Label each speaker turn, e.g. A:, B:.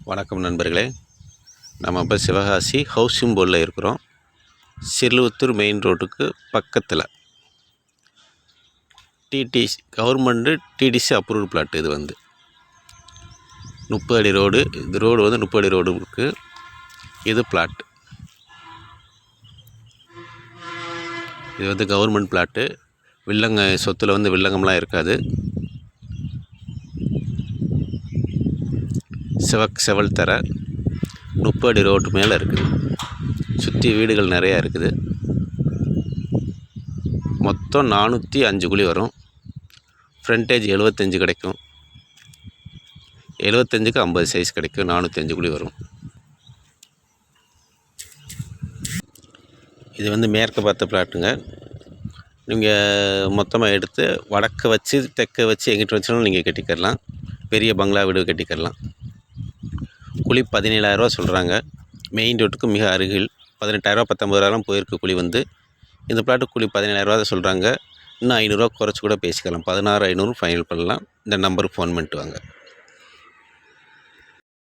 A: வணக்கம் நண்பர்களே. நம்ம இப்போ சிவகாசி ஹவுசிங் போர்டில் இருக்கிறோம். சிறுவத்தூர் மெயின் ரோட்டுக்கு பக்கத்தில் கவர்மெண்ட்டு டிடிசி அப்ரூவ்டு பிளாட். இது 30 அடி ரோடு. இந்த ரோடு 30 அடி ரோடு இருக்குது. இது பிளாட். இது கவர்மெண்ட் பிளாட்டு. வில்லங்க சொத்தில் வில்லங்கம்லாம் இருக்காது. செவல் தர 30 அடி ரோட்டு மேலே இருக்குது. சுற்றி வீடுகள் நிறையா இருக்குது. மொத்தம் 405 குழி வரும். ஃப்ரண்டேஜ் 75 கிடைக்கும். 75க்கு 50 சைஸ் கிடைக்கும். 405 குழி வரும். இது மேற்க பார்த்த பிளாட்டுங்க. நீங்கள் மொத்தமாக எடுத்து வடக்க வச்சு தெற்க வச்சு எங்கிட்ட வச்சாலும் நீங்கள் கட்டிக்கிறலாம். பெரிய பங்களா வீடு கட்டிக்கிறலாம். குழி 17,000 சொல்கிறாங்க. மெயின் ரோட்டுக்கு மிக அருகில். 18,000 19,000 போயிருக்கு குழி. இந்த பிளாட்டு குழி 17,000 தான் சொல்கிறாங்க. இன்னும் 500 குறைச்சி கூட பேசிக்கலாம். 16,500 ஃபைனல் பண்ணலாம். இந்த நம்பருக்கு ஃபோன் பண்ணிட்டு வாங்க.